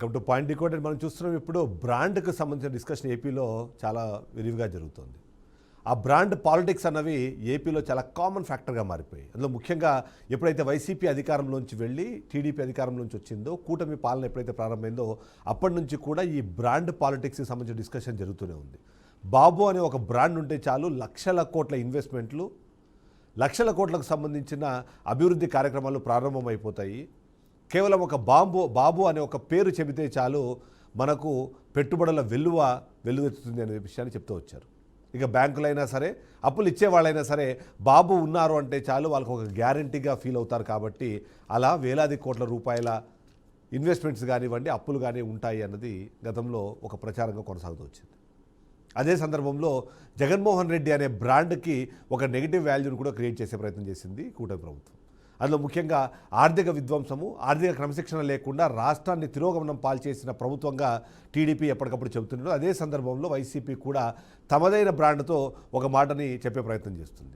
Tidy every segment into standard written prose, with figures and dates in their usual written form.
Welcome to point decoded. మనం చూస్తున్నాం ఇప్పుడు బ్రాండ్కి సంబంధించిన డిస్కషన్ ఏపీలో చాలా విరివిగా జరుగుతుంది. ఆ బ్రాండ్ పాలిటిక్స్ అన్నవి ఏపీలో చాలా కామన్ ఫ్యాక్టర్గా మారిపోయాయి. అందులో ముఖ్యంగా ఎప్పుడైతే వైసీపీ అధికారంలోంచి వెళ్ళి టీడీపీ అధికారంలోంచి వచ్చిందో, కూటమి పాలన ఎప్పుడైతే ప్రారంభమైందో అప్పటి నుంచి కూడా ఈ బ్రాండ్ పాలిటిక్స్కి సంబంధించిన డిస్కషన్ జరుగుతూనే ఉంది. బాబు అనే ఒక బ్రాండ్ ఉంటే చాలు లక్షల కోట్ల ఇన్వెస్ట్మెంట్లు, లక్షల కోట్లకు సంబంధించిన అభివృద్ధి కార్యక్రమాలు ప్రారంభమైపోతాయి. కేవలం ఒక బాబు అనే ఒక పేరు చెబితే చాలు మనకు పెట్టుబడుల వెల్లువెత్తుతుంది అనే విషయాన్ని చెప్తూ వచ్చారు. ఇక బ్యాంకులైనా సరే, అప్పులు ఇచ్చేవాళ్ళైనా సరే బాబు ఉన్నారు అంటే చాలు వాళ్ళకు ఒక గ్యారంటీగా ఫీల్ అవుతారు. కాబట్టి అలా వేలాది కోట్ల రూపాయల ఇన్వెస్ట్మెంట్స్ కానివ్వండి, అప్పులు కానీ ఉంటాయి అన్నది గతంలో ఒక ప్రచారంగా కొనసాగుతూ వచ్చింది. అదే సందర్భంలో జగన్మోహన్ రెడ్డి అనే బ్రాండ్కి ఒక నెగిటివ్ వాల్యూని కూడా క్రియేట్ చేసే ప్రయత్నం చేసింది కూటమి ప్రభుత్వం. అందులో ముఖ్యంగా ఆర్థిక విధ్వంసము, ఆర్థిక క్రమశిక్షణ లేకుండా రాష్ట్రాన్ని తిరోగమనం పాల్చేసిన ప్రభుత్వంగా టీడీపీ ఎప్పటికప్పుడు చెబుతున్నాడు. అదే సందర్భంలో వైసీపీ కూడా తమదైన బ్రాండ్తో ఒక మాటని చెప్పే ప్రయత్నం చేస్తుంది.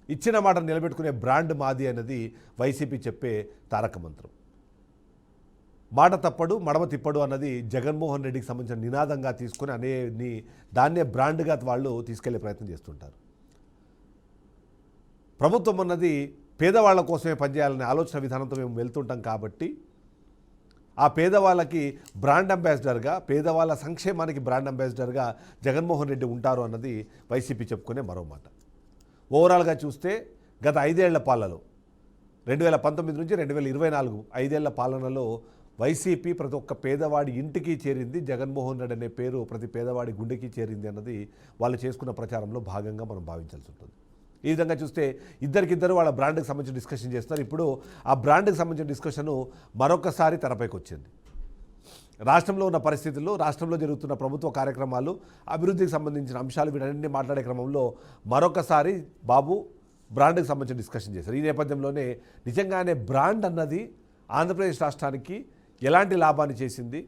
ఇచ్చిన మాటను నిలబెట్టుకునే బ్రాండ్ మాది అన్నది వైసీపీ చెప్పే తారక మంత్రం. మాట తప్పడు మడమ తిప్పడు అన్నది జగన్మోహన్ రెడ్డికి సంబంధించిన నినాదంగా తీసుకుని దాన్నే బ్రాండ్గా వాళ్ళు తీసుకెళ్లే ప్రయత్నం చేస్తుంటారు. ప్రభుత్వం అన్నది పేదవాళ్ల కోసమే పనిచేయాలనే ఆలోచన విధానంతో మేము వెళ్తుంటాం. కాబట్టి ఆ పేదవాళ్ళకి బ్రాండ్ అంబాసిడర్గా, పేదవాళ్ళ సంక్షేమానికి బ్రాండ్ అంబాసిడర్గా జగన్మోహన్ రెడ్డి ఉంటారు అన్నది వైసీపీ చెప్పుకునే మరో మాట. ఓవరాల్గా చూస్తే గత 5 ఏళ్ల పాలనలో 2019 నుంచి 2024 5 ఏళ్ల పాలనలో వైసీపీ ప్రతి ఒక్క పేదవాడి ఇంటికి చేరింది. జగన్మోహన్ రెడ్డి అనే పేరు ప్రతి పేదవాడి గుండెకి చేరింది అన్నది వాళ్ళు చేసుకున్న ప్రచారంలో భాగంగా మనం భావించాల్సి ఉంటుంది. ఈ విధంగా చూస్తే ఇద్దరికిద్దరు వాళ్ళ బ్రాండ్కి సంబంధించిన డిస్కషన్ చేస్తున్నారు. ఇప్పుడు ఆ బ్రాండ్కి సంబంధించిన డిస్కషను మరొకసారి తెరపైకి వచ్చింది. రాష్ట్రంలో ఉన్న పరిస్థితుల్లో, రాష్ట్రంలో జరుగుతున్న ప్రభుత్వ కార్యక్రమాలు, అభివృద్ధికి సంబంధించిన అంశాలు వీటన్నింటినీ మాట్లాడే క్రమంలో మరొకసారి బాబు బ్రాండ్కి సంబంధించిన డిస్కషన్ చేశారు. ఈ నేపథ్యంలోనే నిజంగానే బ్రాండ్ అన్నది ఆంధ్రప్రదేశ్ రాష్ట్రానికి ఎలాంటి లాభాన్ని చేసింది,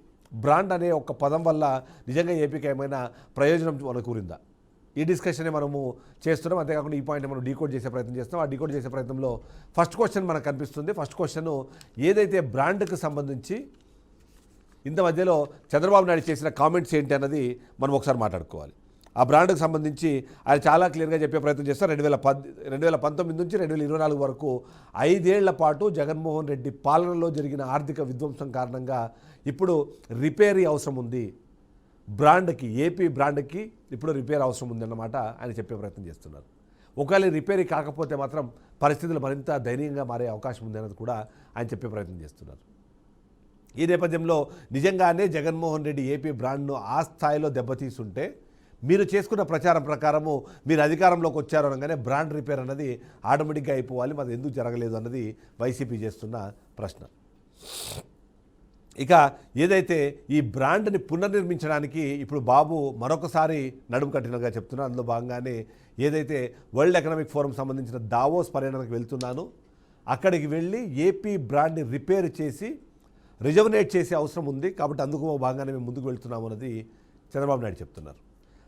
బ్రాండ్ అనే ఒక పదం వల్ల నిజంగా ఏపీకి ఏమైనా ప్రయోజనం మనకూరిందా, ఈ డిస్కషనే మనము చేస్తున్నాం. అంతేకాకుండా ఈ పాయింట్ మనం డీకోడ్ చేసే ప్రయత్నం చేస్తున్నాం. ఆ డీకోడ్ చేసే ప్రయత్నంలో ఫస్ట్ క్వశ్చన్ మనకు కనిపిస్తుంది. ఫస్ట్ క్వశ్చన్ ఏదైతే బ్రాండ్కి సంబంధించి ఇంత మధ్యలో చంద్రబాబు నాయుడు చేసిన కామెంట్స్ ఏంటి అన్నది మనం ఒకసారి మాట్లాడుకోవాలి. ఆ బ్రాండ్కి సంబంధించి ఆయన చాలా క్లియర్గా చెప్పే ప్రయత్నం చేస్తారు. 2019 నుంచి 2024 వరకు 5 ఏళ్ల పాటు జగన్మోహన్ రెడ్డి పాలనలో జరిగిన ఆర్థిక విధ్వంసం కారణంగా ఇప్పుడు రిపేరీ అవసరం ఉంది, బ్రాండ్కి, ఏపీ బ్రాండ్కి ఇప్పుడు రిపేర్ అవసరం ఉందన్నమాట ఆయన చెప్పే ప్రయత్నం చేస్తున్నారు. ఒకవేళ రిపేరీ కాకపోతే మాత్రం పరిస్థితులు మరింత దయనీయంగా మారే అవకాశం ఉంది అన్నది కూడా ఆయన చెప్పే ప్రయత్నం చేస్తున్నారు. ఈ నేపథ్యంలో నిజంగానే జగన్మోహన్ రెడ్డి ఏపీ బ్రాండ్ను ఆ స్థాయిలో దెబ్బతీస్తుంటే మీరు చేసుకున్న ప్రచారం ప్రకారము మీరు అధికారంలోకి వచ్చారు అనగానే బ్రాండ్ రిపేర్ అన్నది ఆటోమేటిక్గా అయిపోవాలి, మరి ఎందుకు జరగలేదు అన్నది వైసీపీ చేస్తున్న ప్రశ్న. ఇక ఏదైతే ఈ బ్రాండ్ని పునర్నిర్మించడానికి ఇప్పుడు బాబు మరొకసారి నడుము కట్టినగా చెప్తున్నారు. అందులో భాగంగానే ఏదైతే వరల్డ్ ఎకనామిక్ ఫోరం సంబంధించిన దావోస్ పర్యటనకు వెళ్తున్నాను, అక్కడికి వెళ్ళి ఏపీ బ్రాండ్ని రిపేర్ చేసి రిజర్వనేట్ చేసే అవసరం ఉంది, కాబట్టి అందుకు భాగంగానే మేము ముందుకు వెళ్తున్నాము అన్నది చంద్రబాబు నాయుడు చెప్తున్నారు.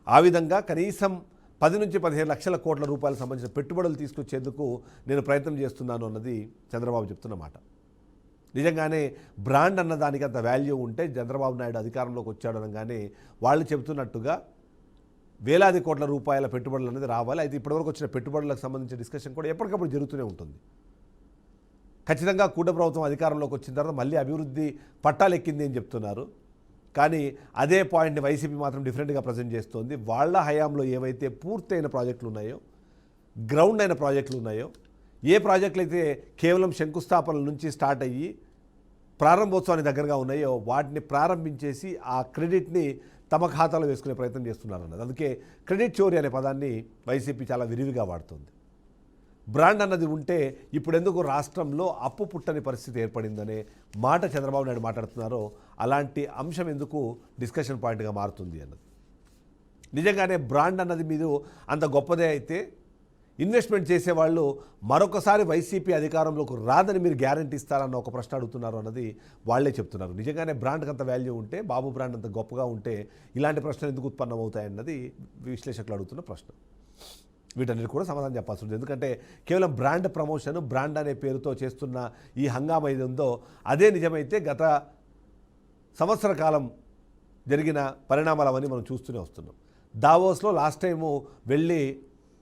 ఆ విధంగా కనీసం 10 నుంచి 15 లక్షల కోట్ల రూపాయలకు సంబంధించిన పెట్టుబడులు తీసుకొచ్చేందుకు నేను ప్రయత్నం చేస్తున్నాను అన్నది చంద్రబాబు చెప్తున్న మాట. నిజంగానే బ్రాండ్ అన్న దానికి అంత వాల్యూ ఉంటే చంద్రబాబు నాయుడు అధికారంలోకి వచ్చాడు అనగానే వాళ్ళు చెబుతున్నట్టుగా వేలాది కోట్ల రూపాయల పెట్టుబడులు అనేది రావాలి. అయితే ఇప్పటివరకు వచ్చిన పెట్టుబడులకు సంబంధించిన డిస్కషన్ కూడా ఎప్పటికప్పుడు జరుగుతూనే ఉంటుంది. ఖచ్చితంగా కూటమి ప్రభుత్వం అధికారంలోకి వచ్చిన తర్వాత మళ్ళీ అభివృద్ధి పట్టాలెక్కింది అని చెప్తున్నారు. కానీ అదే పాయింట్ని వైసీపీ మాత్రం డిఫరెంట్గా ప్రజెంట్ చేస్తోంది. వాళ్ళ హయాంలో ఏవైతే పూర్తయిన ప్రాజెక్టులు ఉన్నాయో, గ్రౌండ్ అయిన ప్రాజెక్టులు ఉన్నాయో, ఏ ప్రాజెక్టులు అయితే కేవలం శంకుస్థాపనల నుంచి స్టార్ట్ అయ్యి ప్రారంభోత్సవానికి దగ్గరగా ఉన్నాయో వాటిని ప్రారంభించేసి ఆ క్రెడిట్ని తమ ఖాతాలో వేసుకునే ప్రయత్నం చేస్తున్నారు అన్నది. అందుకే క్రెడిట్ చోరీ అనే పదాన్ని వైసీపీ చాలా విరివిగా వాడుతుంది. బ్రాండ్ అన్నది ఉంటే ఇప్పుడు ఎందుకు రాష్ట్రంలో అప్పు పుట్టని పరిస్థితి ఏర్పడిందనే మాట చంద్రబాబు నాయుడు మాట్లాడుతున్నారో అలాంటి అంశం ఎందుకు డిస్కషన్ పాయింట్గా మారుతుంది అన్నది. నిజంగానే బ్రాండ్ అన్నది మీరు అంత గొప్పదే అయితే ఇన్వెస్ట్మెంట్ చేసేవాళ్ళు మరొకసారి వైసీపీ అధికారంలోకి రాదని మీరు గ్యారంటీ ఇస్తారన్న ఒక ప్రశ్న అడుగుతున్నారు అన్నది వాళ్లే చెప్తున్నారు. నిజంగానే బ్రాండ్కి అంత వాల్యూ ఉంటే, బాబు బ్రాండ్ అంత గొప్పగా ఉంటే ఇలాంటి ప్రశ్నలు ఎందుకు ఉత్పన్నమవుతాయన్నది విశ్లేషకులు అడుగుతున్న ప్రశ్న. వీటన్నిటి కూడా సమాధానం చెప్పాల్సి ఉంటుంది. ఎందుకంటే కేవలం బ్రాండ్ ప్రమోషన్, బ్రాండ్ అనే పేరుతో చేస్తున్న ఈ హంగామా ఏది ఉందో అదే నిజమైతే గత సంవత్సర కాలం జరిగిన పరిణామాలు అవన్నీ మనం చూస్తూనే వస్తున్నాం. దావోస్లో లాస్ట్ టైము వెళ్ళి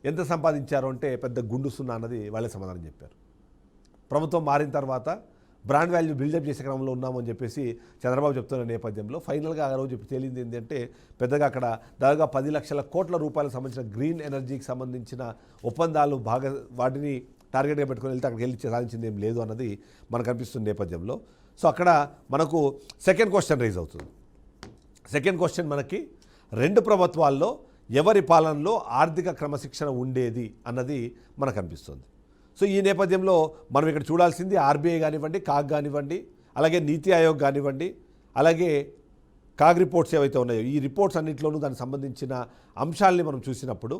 ఎంత సంపాదించారు అంటే పెద్ద గుండు సున్నా అన్నది వాళ్ళే సమాధానం చెప్పారు. ప్రభుత్వం మారిన తర్వాత బ్రాండ్ వాల్యూ బిల్డప్ చేసే క్రమంలో ఉన్నామని చెప్పేసి చంద్రబాబు చెప్తున్న నేపథ్యంలో ఫైనల్గా ఆ రోజు తేలింది ఏంటంటే పెద్దగా అక్కడ దాదాపుగా 10 లక్షల కోట్ల రూపాయలకు సంబంధించిన గ్రీన్ ఎనర్జీకి సంబంధించిన ఒప్పందాలు వాటిని టార్గెట్గా పెట్టుకుని వెళ్తే అక్కడికి వెళ్ళి సాధించింది ఏం లేదు అన్నది మనకు అనిపిస్తున్న నేపథ్యంలో సో అక్కడ మనకు సెకండ్ క్వశ్చన్ రైజ్ అవుతుంది. సెకండ్ క్వశ్చన్ మనకి 2 ప్రభుత్వాల్లో ఎవరి పాలనలో ఆర్థిక క్రమశిక్షణ ఉండేది అన్నది మనకు అనిపిస్తుంది. సో ఈ నేపథ్యంలో మనం ఇక్కడ చూడాల్సింది ఆర్బీఐ కానివ్వండి, కాగ్ కానివ్వండి, అలాగే నీతి ఆయోగ్ కానివ్వండి, అలాగే కాగ్ రిపోర్ట్స్ ఏవైతే ఉన్నాయో ఈ రిపోర్ట్స్ అన్నింటిలోనూ దానికి సంబంధించిన అంశాలని మనం చూసినప్పుడు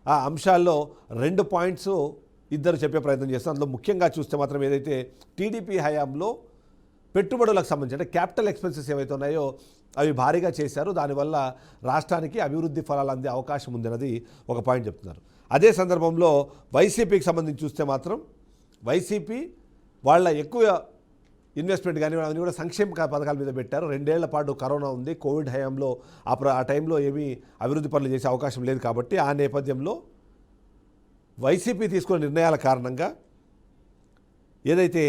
ఆ అంశాల్లో 2 పాయింట్స్ ఇద్దరు చెప్పే ప్రయత్నం చేస్తాం. అందులో ముఖ్యంగా చూస్తే మాత్రం ఏదైతే టీడీపీ హయాంలో పెట్టుబడులకు సంబంధించి అంటే క్యాపిటల్ ఎక్స్పెన్సెస్ ఏవైతే ఉన్నాయో అవి భారీగా చేశారు, దానివల్ల రాష్ట్రానికి అభివృద్ధి ఫలాలు అందే అవకాశం ఉందన్నది ఒక పాయింట్ చెప్తున్నారు. అదే సందర్భంలో వైసీపీకి సంబంధించి చూస్తే మాత్రం వైసీపీ వాళ్ళ ఎక్కువ ఇన్వెస్ట్మెంట్ కానీ అవన్నీ కూడా సంక్షేమ పథకాల మీద పెట్టారు. 2 ఏళ్ల పాటు కరోనా ఉంది, కోవిడ్ హయాంలో ఆ టైంలో ఏమీ అభివృద్ధి పనులు చేసే అవకాశం లేదు. కాబట్టి ఆ నేపథ్యంలో వైసీపీ తీసుకున్న నిర్ణయాల కారణంగా ఏదైతే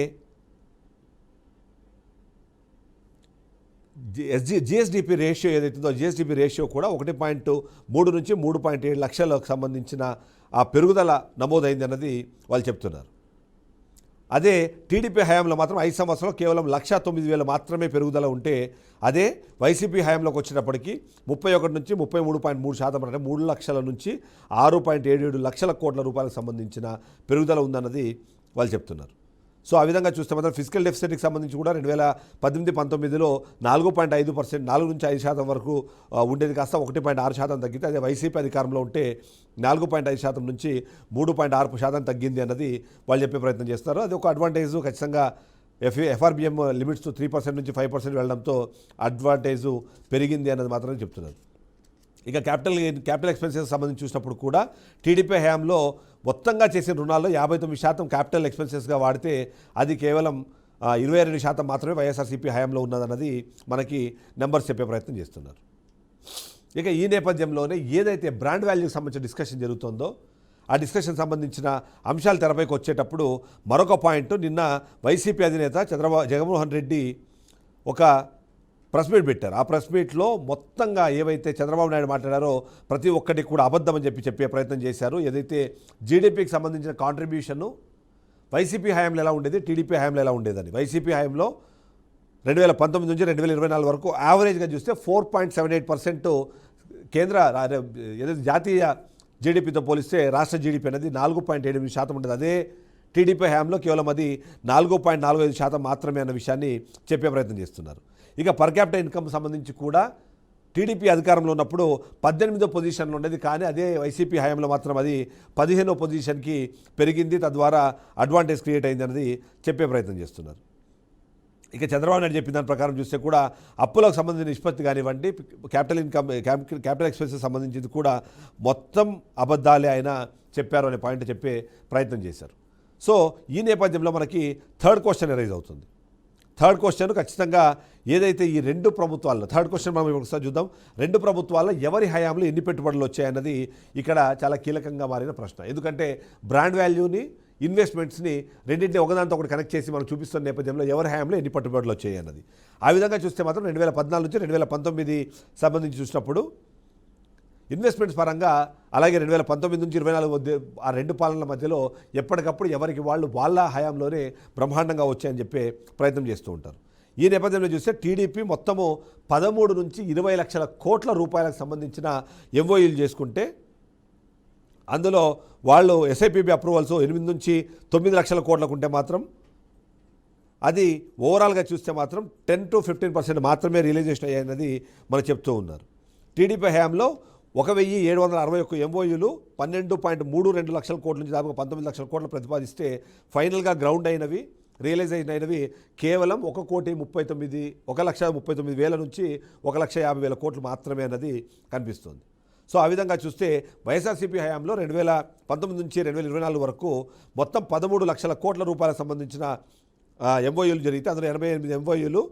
జిఎస్డిపి రేషియో ఏదైతుందో జిఎస్డిపి రేషియో కూడా 1.3 నుంచి 3.7 లక్షలకు సంబంధించిన ఆ పెరుగుదల నమోదైంది అన్నది వాళ్ళు చెప్తున్నారు. అదే టీడీపీ హయాంలో మాత్రం 5 సంవత్సరాలు కేవలం 1,09,000 మాత్రమే పెరుగుదల ఉంటే అదే వైసీపీ హయాంలోకి వచ్చినప్పటికీ 31 నుంచి 33.3% అంటే 3 లక్షల నుంచి 6.77 లక్షల కోట్ల రూపాయలకు సంబంధించిన పెరుగుదల ఉందన్నది వాళ్ళు చెప్తున్నారు. సో ఆ విధంగా చూస్తే మాత్రం ఫిజికల్ డెఫిసిట్కి సంబంధించి కూడా 2018-19లో 4.5% 4 నుంచి 5% వరకు ఉండేది కాస్త 1.6% తగ్గితే అదే వైసీపీ అధికారంలో ఉంటే 4.5% నుంచి 3.6% తగ్గింది అన్నది వాళ్ళు చెప్పే ప్రయత్నం చేస్తారు. అది ఒక అడ్వాంటేజ్. ఖచ్చితంగా ఎఫ్ఆర్బిఎం లిమిట్స్ 3% నుంచి 5% వెళ్ళడంతో అడ్వాంటేజ్ పెరిగింది అన్నది మాత్రమే చెప్తున్నారు. ఇక క్యాపిటల్ ఎక్స్పెన్సెస్ సంబంధించి చూసినప్పుడు కూడా టీడీపీ హయాంలో మొత్తంగా చేసిన రుణాల్లో 59% క్యాపిటల్ ఎక్స్పెన్సెస్గా వాడితే అది కేవలం 22% మాత్రమే వైఎస్ఆర్సీపీ హయాంలో ఉన్నదన్నది మనకి నెంబర్స్ చెప్పే ప్రయత్నం చేస్తున్నారు. ఇక ఈ నేపథ్యంలోనే ఏదైతే బ్రాండ్ వాల్యూకి సంబంధించిన డిస్కషన్ జరుగుతుందో ఆ డిస్కషన్ సంబంధించిన అంశాలు తెరపైకి వచ్చేటప్పుడు మరొక పాయింట్, నిన్న వైసీపీ అధినేత జగన్మోహన్ రెడ్డి ఒక ప్రెస్ మీట్ పెట్టారు. ఆ ప్రెస్ మీట్లో మొత్తంగా ఏవైతే చంద్రబాబు నాయుడు మాట్లాడారో ప్రతి ఒక్కటి కూడా అబద్ధం అని చెప్పే ప్రయత్నం చేశారు. ఏదైతే జీడీపీకి సంబంధించిన కాంట్రిబ్యూషన్ వైసీపీ హయాంలో ఎలా ఉండేది, టీడీపీ హయాంలో ఎలా ఉండేదని. వైసీపీ హయాంలో 2019 నుంచి 2024 వరకు యావరేజ్గా చూస్తే 4.78% కేంద్ర ఏదైతే జాతీయ జీడీపీతో పోలిస్తే రాష్ట్ర జీడీపీ అనేది 4.8% ఉండేది. అదే టీడీపీ హయాంలో కేవలం అది 4.45% మాత్రమే అన్న విషయాన్ని చెప్పే ప్రయత్నం చేస్తున్నారు. ఇక పర్ క్యాపిటల్ ఇన్కమ్ సంబంధించి కూడా టీడీపీ అధికారంలో ఉన్నప్పుడు 18వ పొజిషన్లో ఉండేది, కానీ అదే వైసీపీ హయాంలో మాత్రం అది 15వ పొజిషన్కి పెరిగింది. తద్వారా అడ్వాంటేజ్ క్రియేట్ అయింది అనేది చెప్పే ప్రయత్నం చేస్తున్నారు. ఇక చంద్రబాబు నాయుడు చెప్పిన దాని ప్రకారం చూస్తే కూడా అప్పులకు సంబంధించిన నిష్పత్తి కానివ్వండి, క్యాపిటల్ ఎక్స్పెన్సెస్ సంబంధించింది కూడా మొత్తం అబద్ధాలే ఆయన చెప్పారు అనే పాయింట్ చెప్పే ప్రయత్నం చేశారు. సో ఈ నేపథ్యంలో మనకి థర్డ్ క్వశ్చన్ రైజ్ అవుతుంది. థర్డ్ క్వశ్చన్ ఖచ్చితంగా ఏదైతే ఈ 2 ప్రభుత్వాల్లో థర్డ్ క్వశ్చన్ మనం ఒకసారి చూద్దాం. 2 ప్రభుత్వాల్లో ఎవరి హయాంలో ఎన్ని పెట్టుబడులు వచ్చాయన్నది ఇక్కడ చాలా కీలకంగా మారిన ప్రశ్న. ఎందుకంటే బ్రాండ్ వాల్యూని, ఇన్వెస్ట్మెంట్స్ని రెండింటిని ఒకదాంతో ఒకటి కనెక్ట్ చేసి మనం చూపిస్తున్న నేపథ్యంలో ఎవరి హయాంలో ఎన్ని పెట్టుబడులు వచ్చాయి అన్నది. ఆ విధంగా చూస్తే మాత్రం 2014 నుంచి 2019 సంబంధించి చూసినప్పుడు ఇన్వెస్ట్మెంట్స్ పరంగా, అలాగే 2019 నుంచి 2024 ఆ 2 పాలనల మధ్యలో ఎప్పటికప్పుడు ఎవరికి వాళ్ళ హయాంలోనే బ్రహ్మాండంగా వచ్చాయని చెప్పే ప్రయత్నం చేస్తూ ఉంటారు. ఈ నేపథ్యంలో చూస్తే టీడీపీ మొత్తము 13 నుంచి 20 లక్షల కోట్ల రూపాయలకు సంబంధించిన ఎంఓయూలు చేసుకుంటే అందులో వాళ్ళు ఎస్ఐపిబి అప్రూవల్స్ 8 నుంచి 9 లక్షల కోట్లకు ఉంటే మాత్రం అది ఓవరాల్గా చూస్తే మాత్రం 10 to 15% మాత్రమే రియలైజేషన్ అయ్యాయన్నది మనం చెప్తూ ఉన్నారు. టీడీపీ హయాంలో 1761 ఎంఓయూలు 12.32 లక్షల కోట్ల నుంచి దాదాపు 19 లక్షల కోట్లు ప్రతిపాదిస్తే ఫైనల్గా గ్రౌండ్ అయినవి, రియలైజ్ అయినవి కేవలం 1,39,000 నుంచి 1,50,000 కోట్లు మాత్రమే అన్నది కనిపిస్తుంది. సో ఆ విధంగా చూస్తే వైఎస్ఆర్సీపీ హయాంలో 2019 నుంచి 2024 వరకు మొత్తం 13 లక్షల కోట్ల రూపాయలకు సంబంధించిన ఎంఓయూలు జరిగితే అందులో 88 ఎంఓయూలు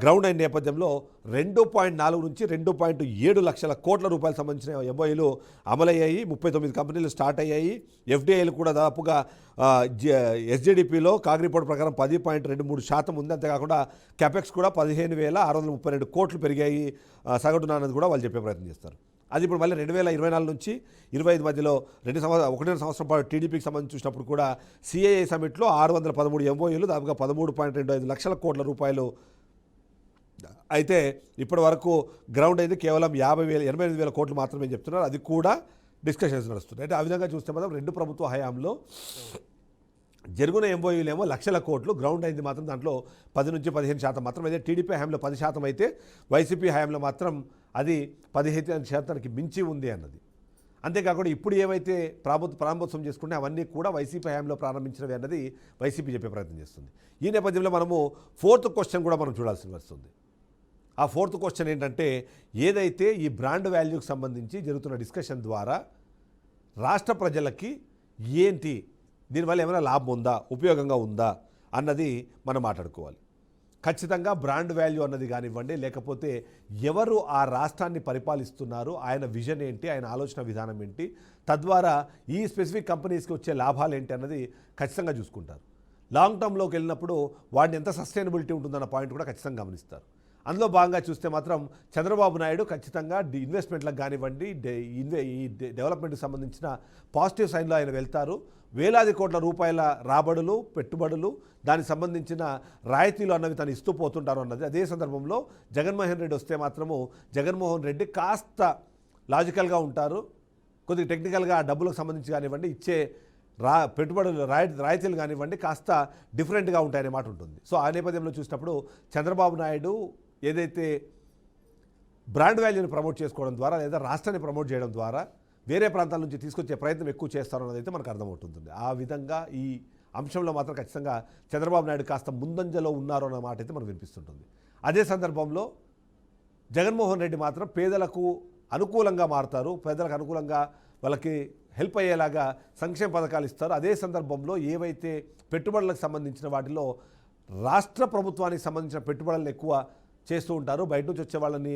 గ్రౌండ్ అయిన నేపథ్యంలో 2.4 నుంచి 2.7 లక్షల కోట్ల రూపాయలకు సంబంధించిన ఎంఓయూలు అమలయ్యాయి. 39 కంపెనీలు స్టార్ట్ అయ్యాయి. ఎఫ్డీఐలు కూడా దాదాపుగా ఎస్జీడీపీలో కాగ్ రిపోర్ట్ ప్రకారం 10.23% ఉంది. అంతేకాకుండా క్యాపెక్స్ కూడా 15,632 కోట్లు పెరిగాయి సగటున అన్నది కూడా వాళ్ళు చెప్పే ప్రయత్నం చేస్తారు. అది ఇప్పుడు మళ్ళీ 2024 నుంచి 25 మధ్యలో 1.5 సంవత్సరం పాటు టీడీపీకి సంబంధించి చూసినప్పుడు కూడా సిఐఐ సమిట్లో 613 ఎంఓయూలు దాదాపుగా 13.25 లక్షల కోట్ల రూపాయలు అయితే ఇప్పటి వరకు గ్రౌండ్ అయితే కేవలం 88,000 కోట్లు మాత్రమే చెప్తున్నారు. అది కూడా డిస్కషన్స్ నడుస్తున్నాయి. అంటే ఆ విధంగా చూస్తే మాత్రం రెండు ప్రభుత్వ హయాంలో జరుగున ఎంఓయూలేమో లక్షల కోట్లు, గ్రౌండ్ అయింది మాత్రం దాంట్లో 10 నుంచి 15% మాత్రం. అయితే టీడీపీ హయాంలో 10% అయితే వైసీపీ హయాంలో మాత్రం అది 15% మించి ఉంది అన్నది. అంతేకాకుండా ఇప్పుడు ఏవైతే ప్రారంభోత్సవం చేసుకుంటే అవన్నీ కూడా వైసీపీ హయాంలో ప్రారంభించినవి అన్నది వైసీపీ చెప్పే ప్రయత్నం చేస్తుంది. ఈ నేపథ్యంలో మనము 4th క్వశ్చన్ కూడా మనం చూడాల్సి వస్తుంది. ఆ 4th క్వశ్చన్ ఏంటంటే, ఏదైతే ఈ బ్రాండ్ వాల్యూకి సంబంధించి జరుగుతున్న డిస్కషన్ ద్వారా రాష్ట్ర ప్రజలకి ఏంటి, దీనివల్ల ఏమైనా లాభం ఉందా, ఉపయోగంగా ఉందా అన్నది మనం మాట్లాడుకోవాలి. ఖచ్చితంగా బ్రాండ్ వాల్యూ అన్నది కానివ్వండి, లేకపోతే ఎవరు ఆ రాష్ట్రాన్ని పరిపాలిస్తున్నారు, ఆయన విజన్ ఏంటి, ఆయన ఆలోచన విధానం ఏంటి, తద్వారా ఈ స్పెసిఫిక్ కంపెనీస్కి వచ్చే లాభాలు ఏంటి అన్నది ఖచ్చితంగా చూసుకుంటారు. లాంగ్ టర్మ్లోకి వెళ్ళినప్పుడు వాడిని ఎంత సస్టైనబిలిటీ ఉంటుందన్న పాయింట్ కూడా ఖచ్చితంగా గమనిస్తారు. అందులో భాగంగా చూస్తే మాత్రం చంద్రబాబు నాయుడు ఖచ్చితంగా ఇన్వెస్ట్మెంట్లకు కానివ్వండి, ఈ డెవలప్మెంట్కి సంబంధించిన పాజిటివ్ సైన్లో ఆయన వెళ్తారు. వేలాది కోట్ల రూపాయల రాబడులు, పెట్టుబడులు, దానికి సంబంధించిన రాయితీలు అన్నవి తను ఇస్తూ పోతుంటారు అన్నది. అదే సందర్భంలో జగన్మోహన్ రెడ్డి వస్తే మాత్రము జగన్మోహన్ రెడ్డి కాస్త లాజికల్గా ఉంటారు. కొద్దిగా టెక్నికల్గా ఆ డబ్బులకు సంబంధించి కానివ్వండి, ఇచ్చే పెట్టుబడులు రాయితీలు కానివ్వండి కాస్త డిఫరెంట్గా ఉంటాయనే మాట ఉంటుంది. సో ఆ నేపథ్యంలో చూసినప్పుడు చంద్రబాబు నాయుడు ఏదైతే బ్రాండ్ వాల్యూని ప్రమోట్ చేసుకోవడం ద్వారా లేదా రాష్ట్రాన్ని ప్రమోట్ చేయడం ద్వారా వేరే ప్రాంతాల నుంచి తీసుకొచ్చే ప్రయత్నం ఎక్కువ చేస్తారన్నది అయితే మనకు అర్థమవుతుంది. ఆ విధంగా ఈ అంశంలో మాత్రం ఖచ్చితంగా చంద్రబాబు నాయుడు కాస్త ముందంజలో ఉన్నారు అన్న మాట అయితే మనకు వినిపిస్తుంటుంది. అదే సందర్భంలో జగన్మోహన్ రెడ్డి మాత్రం పేదలకు అనుకూలంగా మారుతారు, పేదలకు అనుకూలంగా వాళ్ళకి హెల్ప్ అయ్యేలాగా సంక్షేమ పథకాలు ఇస్తారు. అదే సందర్భంలో ఏవైతే పెట్టుబడులకు సంబంధించిన వాటిలో రాష్ట్ర ప్రభుత్వానికి సంబంధించిన పెట్టుబడులను ఎక్కువ చేస్తూ ఉంటారు, బయట నుంచి వచ్చే వాళ్ళని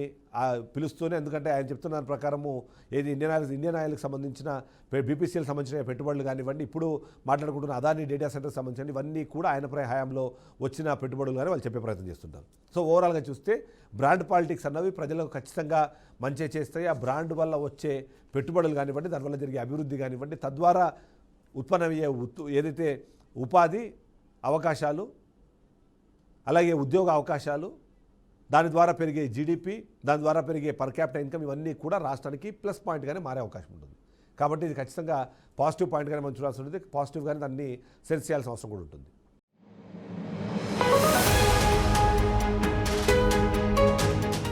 పిలుస్తూనే. ఎందుకంటే ఆయన చెప్తున్న దాని ప్రకారము ఏది ఇండియన్ ఆయిల్కి సంబంధించిన బీపీసీఎల్కి సంబంధించిన పెట్టుబడులు కానివ్వండి, ఇప్పుడు మాట్లాడుకుంటున్న అదాని డేటా సెంటర్కి సంబంధించిన ఇవన్నీ కూడా ఆయన హయాంలో వచ్చిన పెట్టుబడులు కానీ వాళ్ళు చెప్పే ప్రయత్నం చేస్తుంటారు. సో ఓవరాల్గా చూస్తే బ్రాండ్ పాలిటిక్స్ అన్నవి ప్రజలకు ఖచ్చితంగా మంచి చేస్తాయి. ఆ బ్రాండ్ వల్ల వచ్చే పెట్టుబడులు కానివ్వండి, దానివల్ల జరిగే అభివృద్ధి కానివ్వండి, తద్వారా ఉత్పన్నమయ్యే ఏదైతే ఉపాధి అవకాశాలు, అలాగే ఉద్యోగ అవకాశాలు, దాని ద్వారా పెరిగే జీడిపి, దాని ద్వారా పెరిగే పర్ క్యాపిటల్ ఇన్కమ్, ఇవన్నీ కూడా రాష్ట్రానికి ప్లస్ పాయింట్గానే మారే అవకాశం ఉంటుంది. కాబట్టి ఇది ఖచ్చితంగా పాజిటివ్ పాయింట్గానే మనం చూడాల్సి ఉంటుంది. పాజిటివ్గానే దాన్ని సెన్స్ చేయాల్సిన అవసరం కూడా ఉంటుంది.